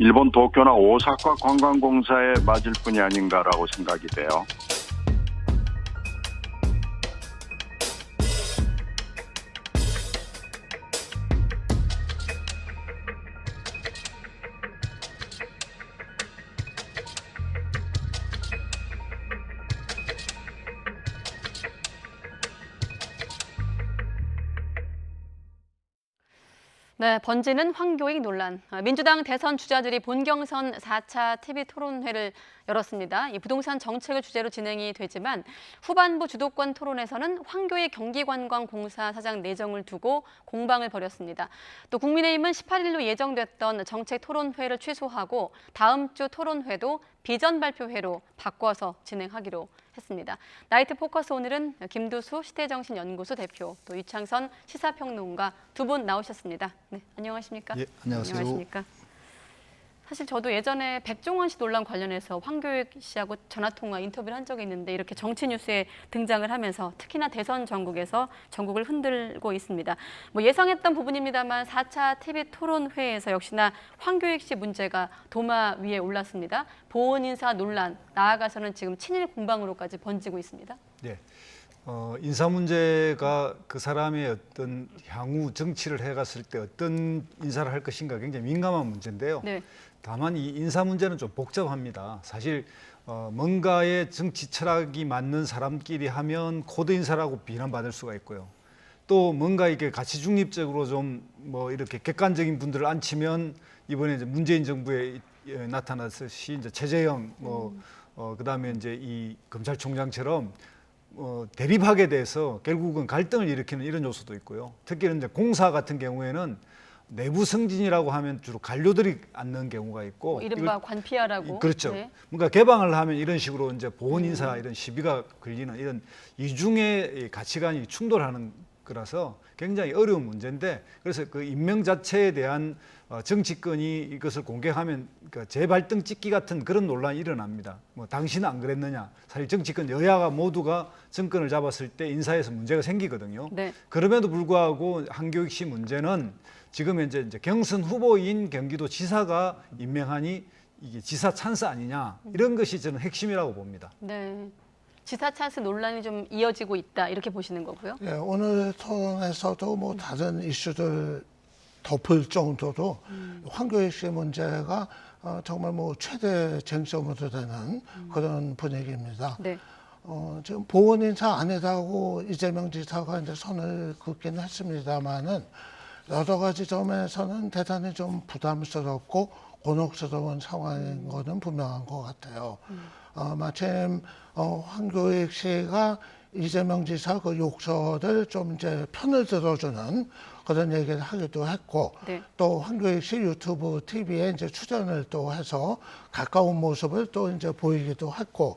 일본 도쿄나 오사카 관광공사에 맞을 뿐이 아닌가라고 생각이 돼요. 네, 번지는 황교익 논란. 민주당 대선 주자들이 본경선 4차 TV 토론회를 열었습니다. 이 부동산 정책을 주제로 진행이 되지만 후반부 주도권 토론에서는 황교익 경기관광공사 사장 내정을 두고 공방을 벌였습니다. 또 국민의힘은 18일로 예정됐던 정책 토론회를 취소하고 다음 주 토론회도 비전 발표회로 바꿔서 진행하기로 했습니다. 나이트 포커스 오늘은 김두수 시대정신연구소 대표, 또 유창선 시사평론가 두 분 나오셨습니다. 네, 안녕하십니까? 예, 안녕하세요. 안녕하십니까? 사실 저도 예전에 백종원 씨 논란 관련해서 황교익 씨하고 전화통화 인터뷰를 한 적이 있는데 이렇게 정치 뉴스에 등장을 하면서 특히나 대선 전국에서 전국을 흔들고 있습니다. 뭐 예상했던 부분입니다만 4차 TV 토론회에서 역시나 황교익 씨 문제가 도마 위에 올랐습니다. 보훈 인사 논란, 나아가서는 지금 친일 공방으로까지 번지고 있습니다. 네. 인사 문제가 그 사람의 어떤 향후 정치를 해갔을 때 어떤 인사를 할 것인가 굉장히 민감한 문제인데요. 네. 다만 이 인사 문제는 좀 복잡합니다. 사실 뭔가의 정치 철학이 맞는 사람끼리 하면 코드 인사라고 비난받을 수가 있고요. 또 뭔가 이렇게 가치 중립적으로 좀 뭐 이렇게 객관적인 분들을 앉히면 이번에 이제 문재인 정부에 나타났듯이 이제 최재형 그다음에 이제 이 검찰총장처럼 대립하게 돼서 결국은 갈등을 일으키는 이런 요소도 있고요. 특히 이제 공사 같은 경우에는 내부 승진이라고 하면 주로 관료들이 앉는 경우가 있고, 이른바 관피하라고. 그렇죠. 네. 뭔가 개방을 하면 이런 식으로 이제 보훈 인사 이런 시비가 걸리는 이런 이중의 가치관이 충돌하는 거라서 굉장히 어려운 문제인데, 그래서 그 임명 자체에 대한 정치권이 이것을 공개하면 재발등 찍기 같은 그런 논란이 일어납니다. 뭐 당신은 안 그랬느냐? 사실 정치권 여야가 모두가 정권을 잡았을 때 인사에서 문제가 생기거든요. 네. 그럼에도 불구하고 한교익 씨 문제는 지금 이제 경선 후보인 경기도 지사가 임명하니 이게 지사 찬스 아니냐, 이런 것이 저는 핵심이라고 봅니다. 네. 지사 찬스 논란이 좀 이어지고 있다, 이렇게 보시는 거고요. 예, 오늘 토론에서도 뭐 다른 이슈들 덮을 정도로 황교익 씨 문제가 정말 뭐 최대 쟁점으로 되는 그런 분위기입니다. 네. 지금 보훈 인사 아니라고 이재명 지사가 이제 선을 긋긴 했습니다만은 여러 가지 점에서는 대단히 좀 부담스럽고 곤혹스러운 상황인 거는 분명한 것 같아요. 마침 황교익 씨가 이재명 지사 그 욕설을 좀 이제 편을 들어주는 그런 얘기를 하기도 했고, 네. 또 황교익 씨 유튜브 TV에 이제 출연을 또 해서 가까운 모습을 또 이제 보이기도 했고,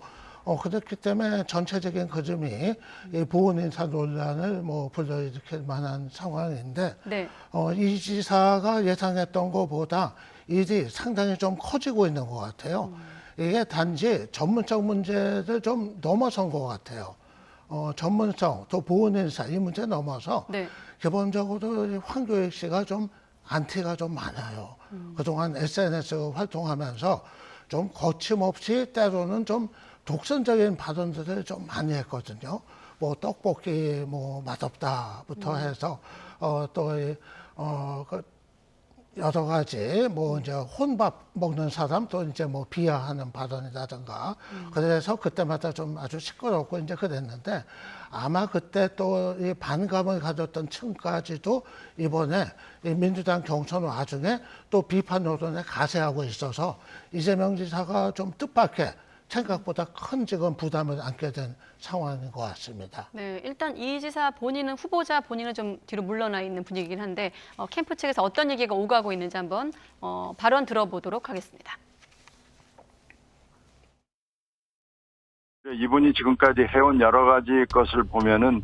그렇기 때문에 전체적인 그림이 이 보훈 인사 논란을 뭐 불러일으킬 만한 상황인데, 네. 이 지사가 예상했던 것보다 일이 상당히 좀 커지고 있는 것 같아요. 이게 단지 전문적 문제를 좀 넘어선 것 같아요. 전문성, 또 보훈 인사 이 문제 넘어서 네. 기본적으로 황교익 씨가 좀 안티가 좀 많아요. 그동안 SNS 활동하면서 좀 거침없이 때로는 좀 독선적인 발언들을 좀 많이 했거든요. 뭐 떡볶이 뭐 맛없다부터 해서 그 여러 가지 뭐 이제 혼밥 먹는 사람 또 이제 뭐 비하하는 발언이라든가 그래서 그때마다 좀 아주 시끄럽고 이제 그랬는데, 아마 그때 또 이 반감을 가졌던 층까지도 이번에 이 민주당 경선 와중에 또 비판 여론에 가세하고 있어서 이재명 지사가 좀 뜻밖의 생각보다 큰 지금 부담을 안게 된 상황인 것 같습니다. 네, 일단 이 지사 본인은 후보자 본인은 좀 뒤로 물러나 있는 분위기긴 한데 캠프 측에서 어떤 얘기가 오가고 있는지 한번 발언 들어보도록 하겠습니다. 이분이 지금까지 해온 여러 가지 것을 보면은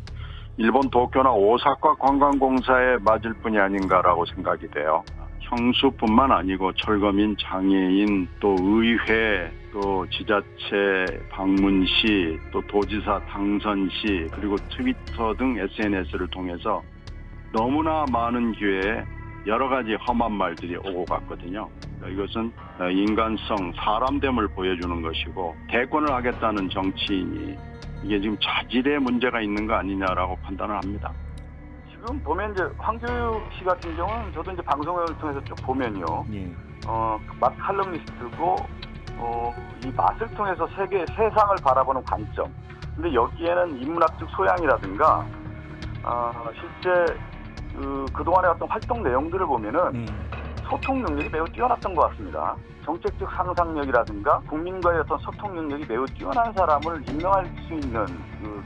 일본 도쿄나 오사카 관광공사에 맞을 뿐이 아닌가라고 생각이 돼요. 형수뿐만 아니고 철거민, 장애인, 또 의회, 또 지자체 방문시, 또 도지사 당선시, 그리고 트위터 등 SNS를 통해서 너무나 많은 기회에 여러 가지 험한 말들이 오고 갔거든요. 이것은 인간성, 사람됨을 보여주는 것이고 대권을 하겠다는 정치인이 이게 지금 자질의 문제가 있는 거 아니냐라고 판단을 합니다. 지금 보면 이제 황교익 씨 같은 경우는 저도 이제 방송을 통해서 쭉 보면요. 맛 칼럼니스트고 이 맛을 통해서 세상을 바라보는 관점. 근데 여기에는 인문학적 소양이라든가 실제 그동안의 어떤 활동 내용들을 보면은 소통 능력이 매우 뛰어났던 것 같습니다. 정책적 상상력이라든가 국민과의 어떤 소통 능력이 매우 뛰어난 사람을 임명할 수 있는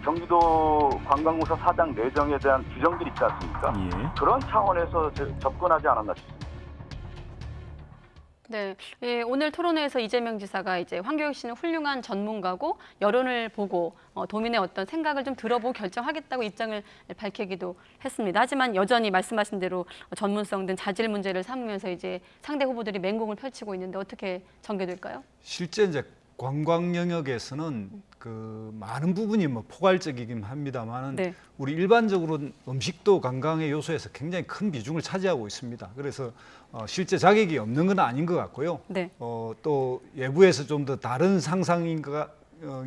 경기도 관광공사 사장 내정에 대한 규정들이 있지 않습니까? 예. 그런 차원에서 접근하지 않았나 싶습니다. 네, 예, 오늘 토론회에서 이재명 지사가 이제 황교익 씨는 훌륭한 전문가고 여론을 보고 도민의 어떤 생각을 좀 들어보고 결정하겠다고 입장을 밝히기도 했습니다. 하지만 여전히 말씀하신 대로 전문성 등 자질 문제를 삼으면서 이제 상대 후보들이 맹공을 펼치고 있는데 어떻게 전개될까요? 실제 이제 관광 영역에서는 그 많은 부분이 뭐 포괄적이긴 합니다만은 네. 우리 일반적으로 음식도 관광의 요소에서 굉장히 큰 비중을 차지하고 있습니다. 그래서 실제 자격이 없는 건 아닌 것 같고요. 네. 또 외부에서 좀 더 다른 상상인가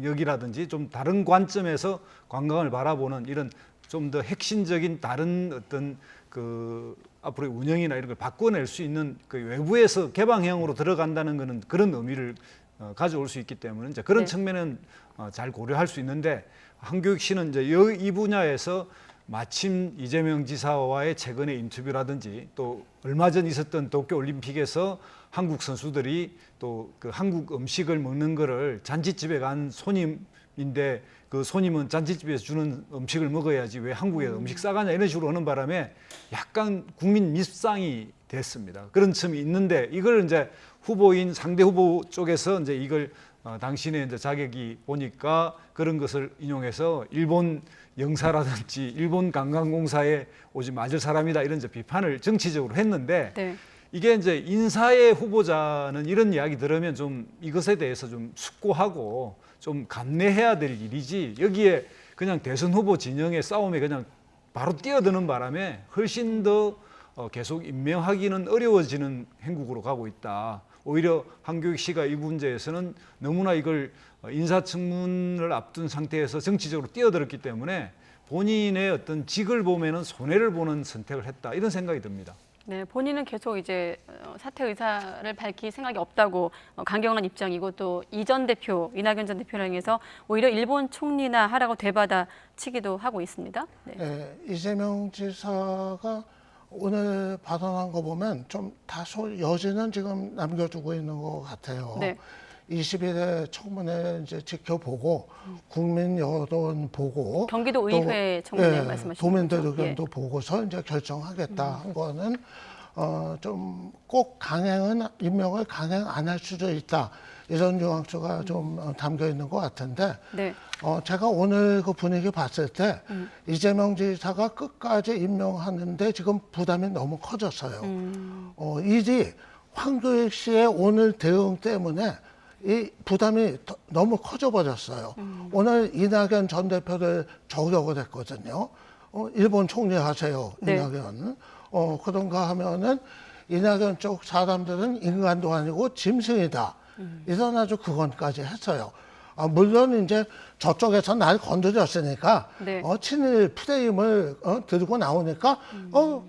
여기라든지 좀 다른 관점에서 관광을 바라보는 이런 좀 더 핵심적인 다른 어떤 그 앞으로의 운영이나 이런 걸 바꿔낼 수 있는 그 외부에서 개방형으로 들어간다는 것은 그런 의미를 가져올 수 있기 때문에 이제 그런 네. 측면은 잘 고려할 수 있는데 황교익 씨는 이제 이 분야에서 마침 이재명 지사와의 최근의 인터뷰라든지 또 얼마 전 있었던 도쿄 올림픽에서 한국 선수들이 또 그 한국 음식을 먹는 거를 잔치집에 간 손님인데 그 손님은 잔치집에서 주는 음식을 먹어야지 왜 한국에서 음식 싸가냐 이런 식으로 하는 바람에 약간 국민 밉상이 됐습니다. 그런 점이 있는데 이걸 이제 후보인 상대 후보 쪽에서 이제 이걸 당신의 이제 자격이 보니까 그런 것을 인용해서 일본 영사라든지 일본 관광공사에 오지 맞을 사람이다 이런 이제 비판을 정치적으로 했는데 네. 이게 이제 인사의 후보자는 이런 이야기 들으면 좀 이것에 대해서 좀 숙고하고 좀 감내해야 될 일이지 여기에 그냥 대선 후보 진영의 싸움에 그냥 바로 뛰어드는 바람에 훨씬 더 계속 임명하기는 어려워지는 행국으로 가고 있다. 오히려 황교익 씨가 이 문제에서는 너무나 이걸 인사청문을 앞둔 상태에서 정치적으로 뛰어들었기 때문에 본인의 어떤 직을 보면은 손해를 보는 선택을 했다 이런 생각이 듭니다. 네, 본인은 계속 이제 사퇴 의사를 밝힐 생각이 없다고 강경한 입장이고 또 이전 대표, 이낙연 전 대표를 향해서 오히려 일본 총리나 하라고 되받아치기도 하고 있습니다. 네. 네, 이재명 지사가 오늘 발언한 거 보면 좀 다소 여지는 지금 남겨두고 있는 것 같아요. 네. 20일에 청문회 이제 지켜보고 국민 여론 보고 경기도 의회 청문회 말씀하시는 도민들 거죠? 의견도 보고서 이제 결정하겠다 한 거는 좀 꼭 임명을 강행 안 할 수도 있다 이런 뉘앙스가 좀 담겨 있는 것 같은데 네. 제가 오늘 그 분위기 봤을 때 이재명 지사가 끝까지 임명하는데 지금 부담이 너무 커졌어요. 일이 황교익 씨의 오늘 대응 때문에 이 부담이 너무 커져 버렸어요. 오늘 이낙연 전 대표를 저격을 했거든요. 일본 총리 하세요, 네. 이낙연. 그런가 하면은 이낙연 쪽 사람들은 인간도 아니고 짐승이다. 이런 아주 그건까지 했어요. 물론 이제 저쪽에서 날 건드렸으니까 네. 친일 프레임을 들고 나오니까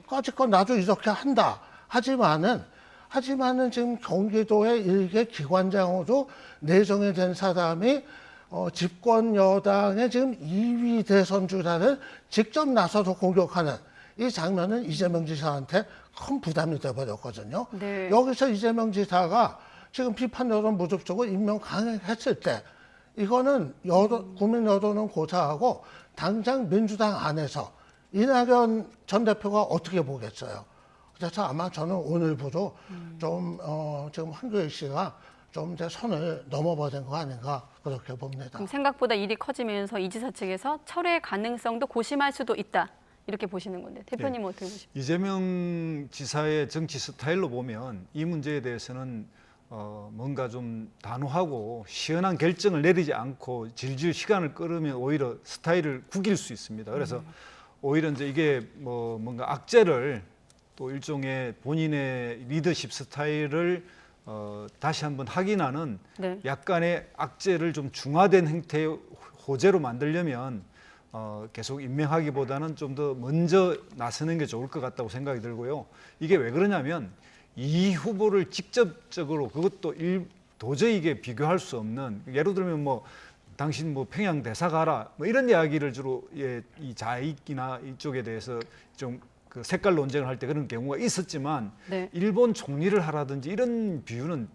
까짓거 나도 이렇게 한다. 하지만은 지금 경기도의 일개 기관장으로 내정이 된 사람이 집권 여당의 지금 2위 대선 주자를 직접 나서서 공격하는 이 장면은 이재명 지사한테 큰 부담이 돼버렸거든요. 네. 여기서 이재명 지사가 지금 비판 여론 무릅쓰고 임명 강행했을 때 이거는 국민 여론은 고사하고 당장 민주당 안에서 이낙연 전 대표가 어떻게 보겠어요. 그래서 아마 저는 오늘부로 좀 지금 황교익 씨가 좀 이제 선을 넘어버린 거 아닌가 그렇게 봅니다. 그럼 생각보다 일이 커지면서 이 지사 측에서 철회 가능성도 고심할 수도 있다. 이렇게 보시는 건데 대표님은 어떻게 보십니까? 이재명 지사의 정치 스타일로 보면 이 문제에 대해서는 뭔가 좀 단호하고 시원한 결정을 내리지 않고 질질 시간을 끌으면 오히려 스타일을 구길 수 있습니다. 그래서 오히려 이제 이게 뭔가 악재를 또 일종의 본인의 리더십 스타일을 다시 한번 확인하는 네. 약간의 악재를 좀 중화된 형태의 호재로 만들려면 계속 임명하기보다는 좀 더 먼저 나서는 게 좋을 것 같다고 생각이 들고요. 이게 왜 그러냐면 이 후보를 직접적으로 그것도 도저히 이게 비교할 수 없는, 예를 들면 뭐 당신 뭐 평양 대사 가라 뭐 이런 이야기를 주로 이 좌익이나 이쪽에 대해서 좀 그 색깔 논쟁을 할 때 그런 경우가 있었지만 네. 일본 총리를 하라든지 이런 비유는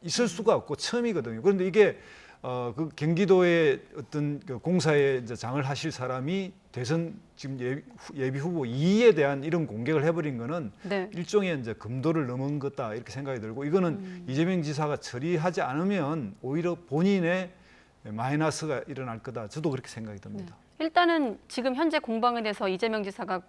있을 수가 없고 처음이거든요. 그런데 이게 그 경기도의 어떤 그 공사에 이제 장을 하실 사람이 대선 지금 예비 후보 2위에 대한 이런 공격을 해버린 거는 네. 일종의 이제 금도를 넘은 거다 이렇게 생각이 들고, 이거는 이재명 지사가 처리하지 않으면 오히려 본인의 마이너스가 일어날 거다. 저도 그렇게 생각이 듭니다. 일단은 지금 현재 공방에 대해서 이재명 지사가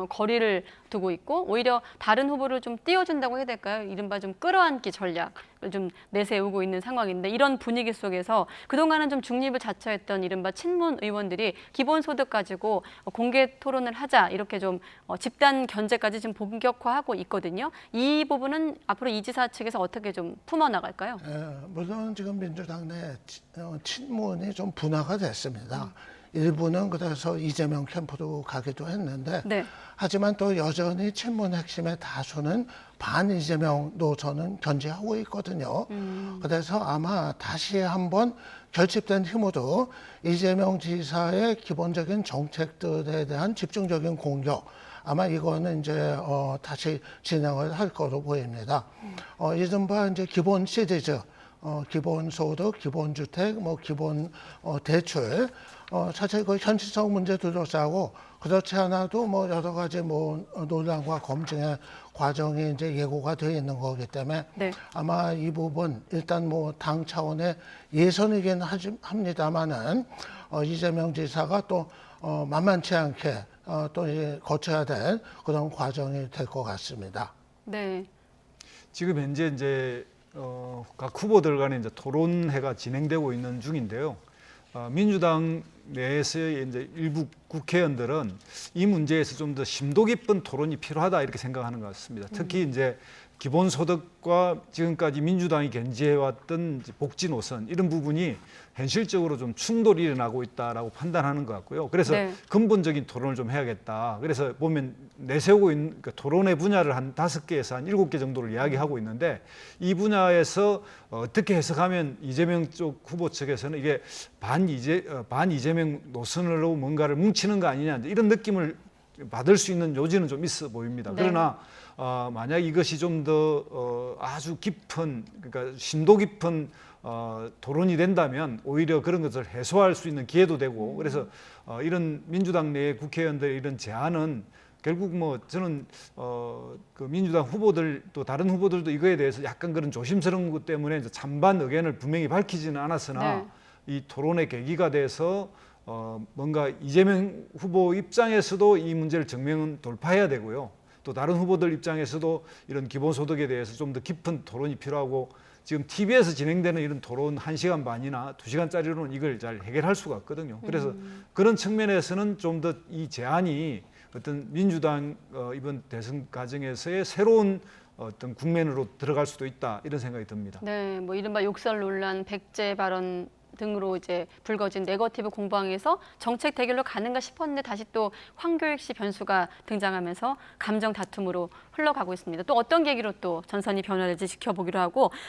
거리를 두고 있고 오히려 다른 후보를 좀 띄워준다고 해야 될까요? 이른바 좀 끌어안기 전략을 좀 내세우고 있는 상황인데, 이런 분위기 속에서 그동안은 좀 중립을 자처했던 이른바 친문 의원들이 기본소득 가지고 공개 토론을 하자 이렇게 좀 집단 견제까지 좀 본격화하고 있거든요. 이 부분은 앞으로 이 지사 측에서 어떻게 좀 품어나갈까요? 물론 지금 민주당 내 친문이 좀 분화가 됐습니다. 일부는 그래서 이재명 캠프로 가기도 했는데, 네. 하지만 또 여전히 친문 핵심의 다수는 반 이재명 노선은 견지하고 있거든요. 그래서 아마 다시 한번 결집된 힘으로 이재명 지사의 기본적인 정책들에 대한 집중적인 공격, 아마 이거는 이제 다시 진행을 할 거로 보입니다. 이른바 이제 기본 시리즈, 기본소득, 기본주택, 뭐 기본 대출, 사실 그 현실성 문제 둘러싸고 그렇지 않아도 뭐 여러 가지 뭐 논란과 검증의 과정이 이제 예고가 되어 있는 거기 때문에 네. 아마 이 부분 일단 뭐 당 차원의 예선이긴 합니다만은 이재명 지사가 또 만만치 않게 또 이제 거쳐야 될 그런 과정이 될 것 같습니다. 네. 지금 현재 이제 각 후보들 간의 이제 토론회가 진행되고 있는 중인데요. 민주당 내에서의 이제 일부 국회의원들은 이 문제에서 좀 더 심도 깊은 토론이 필요하다 이렇게 생각하는 것 같습니다. 특히 이제 기본소득과 지금까지 민주당이 견지해왔던 복지 노선 이런 부분이 현실적으로 좀 충돌이 일어나고 있다라고 판단하는 것 같고요. 그래서 네. 근본적인 토론을 좀 해야겠다. 그래서 보면 내세우고 있는 그러니까 토론의 분야를 한 5개에서 한 7개 정도를 이야기하고 있는데, 이 분야에서 어떻게 해석하면 이재명 쪽 후보 측에서는 이게 반 이재명 노선으로 뭔가를 뭉치는 거 아니냐 이런 느낌을 받을 수 있는 요지는 좀 있어 보입니다. 네. 그러나 만약 이것이 좀 더 아주 깊은, 그러니까 심도 깊은 토론이 된다면 오히려 그런 것을 해소할 수 있는 기회도 되고, 그래서 이런 민주당 내 국회의원들의 이런 제안은 결국 뭐 저는 그 민주당 후보들 또 다른 후보들도 이거에 대해서 약간 그런 조심스러운 것 때문에 이제 찬반 의견을 분명히 밝히지는 않았으나 네. 이 토론의 계기가 돼서 뭔가 이재명 후보 입장에서도 이 문제를 정면 돌파해야 되고요. 또 다른 후보들 입장에서도 이런 기본소득에 대해서 좀 더 깊은 토론이 필요하고, 지금 TV에서 진행되는 이런 토론 1시간 반이나 2시간짜리로는 이걸 잘 해결할 수가 없거든요. 그래서 그런 측면에서는 좀 더 이 제안이 어떤 민주당 이번 대선 과정에서의 새로운 어떤 국면으로 들어갈 수도 있다 이런 생각이 듭니다. 네, 뭐 이른바 욕설 논란, 백제 발언 등으로 이제 불거진 네거티브 공방에서 정책 대결로 가는가 싶었는데 다시 또 황교익 씨 변수가 등장하면서 감정 다툼으로 흘러가고 있습니다. 또 어떤 계기로 또 전선이 변화될지 지켜보기로 하고,